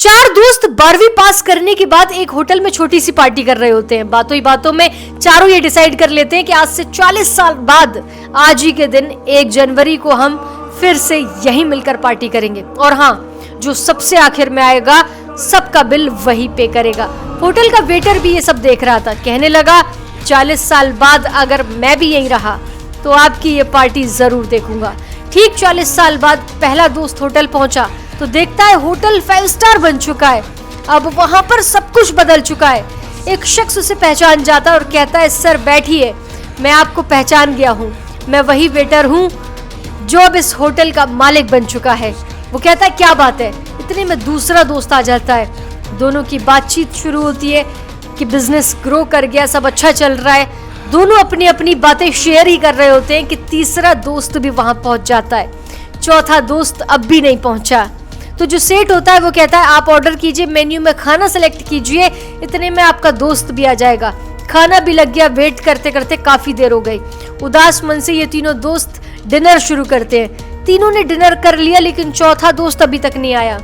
चार दोस्त 12वीं पास करने के बाद एक होटल में छोटी सी पार्टी कर रहे होते हैं। बातों ही बातों में चारों ये डिसाइड कर लेते हैं कि आज से 40 साल बाद आज ही के दिन 1 जनवरी को हम फिर से यहीं मिलकर पार्टी करेंगे। और हाँ, जो सबसे आखिर में आएगा सबका बिल वही पे करेगा। होटल का वेटर भी ये सब देख रहा था। कहने लगा 40 साल बाद अगर मैं भी यहीं रहा तो आपकी ये पार्टी जरूर देखूंगा। ठीक 40 साल बाद पहला दोस्त होटल पहुंचा तो देखता है होटल 5 स्टार बन चुका है। अब वहां पर सब कुछ बदल चुका है। एक शख्स उसे पहचान जाता है और कहता है, सर बैठिए, मैं आपको पहचान गया हूँ, मैं वही वेटर हूँ जो अब इस होटल का मालिक बन चुका है। वो कहता है, क्या बात है। इतने में दूसरा दोस्त आ जाता है। दोनों की बातचीत शुरू होती है कि बिजनेस ग्रो कर गया, सब अच्छा चल रहा है। दोनों अपनी अपनी बातें शेयर ही कर रहे होते हैं कि तीसरा दोस्त भी वहां पहुंच जाता है। चौथा दोस्त अब भी नहीं पहुंचा। तो जो सेठ होता है वो कहता है, आप ऑर्डर कीजिए, मेन्यू में खाना सेलेक्ट कीजिए, इतने में आपका दोस्त भी आ जाएगा। खाना भी लग गया। वेट करते करते काफी देर हो गई। उदास मन से ये तीनों दोस्त डिनर शुरू करते हैं। तीनों ने डिनर कर लिया लेकिन चौथा दोस्त अभी तक नहीं आया।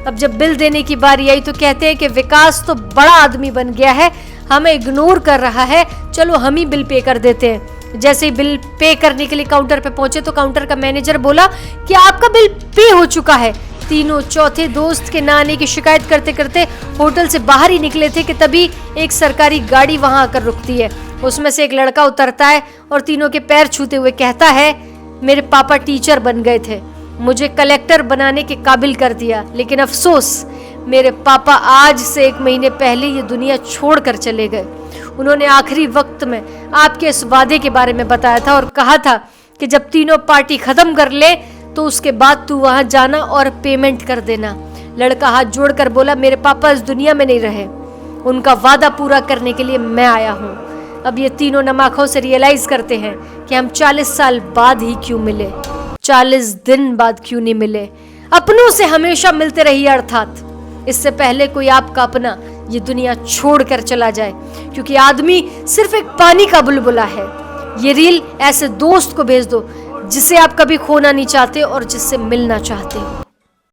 अब जब बिल देने की बारी आई तो कहते हैं कि विकास तो बड़ा आदमी बन गया है, हमें इग्नोर कर रहा है, चलो हम ही बिल पे कर देते हैं। जैसे ही बिल पे करने के लिए काउंटर पे पहुंचे तो काउंटर का मैनेजर बोला कि आपका बिल पे हो चुका है। तीनों चौथे दोस्त के ना आने की शिकायत करते करते होटल से बाहर ही निकले थे कि तभी एक सरकारी गाड़ी वहां आकर रुकती है। उसमें से एक लड़का उतरता है और तीनों के पैर छूते हुए कहता है, मेरे पापा टीचर बन गए थे, मुझे कलेक्टर बनाने के काबिल कर दिया, लेकिन अफसोस मेरे पापा आज से 1 महीने पहले ये दुनिया छोड़कर चले गए। उन्होंने आखिरी वक्त में आपके इस वादे के बारे में बताया था और कहा था कि जब तीनों पार्टी खत्म कर ले तो उसके बाद तू वहां जाना और पेमेंट कर देना। लड़का हाथ जोड़कर बोला, मेरे पापा इस दुनिया में नहीं रहे, उनका वादा पूरा करने के लिए मैं आया हूँ। अब ये तीनों नम आंखों से रियलाइज करते हैं कि हम 40 साल बाद ही क्यों मिले, 40 दिन बाद क्यों नहीं मिले। अपनों से हमेशा मिलते रहिए, अर्थात इससे पहले कोई आपका अपना ये दुनिया छोड़कर चला जाए, क्योंकि आदमी सिर्फ एक पानी का बुलबुला है। ये रील ऐसे दोस्त को भेज दो जिसे आप कभी खोना नहीं चाहते और जिससे मिलना चाहते हो।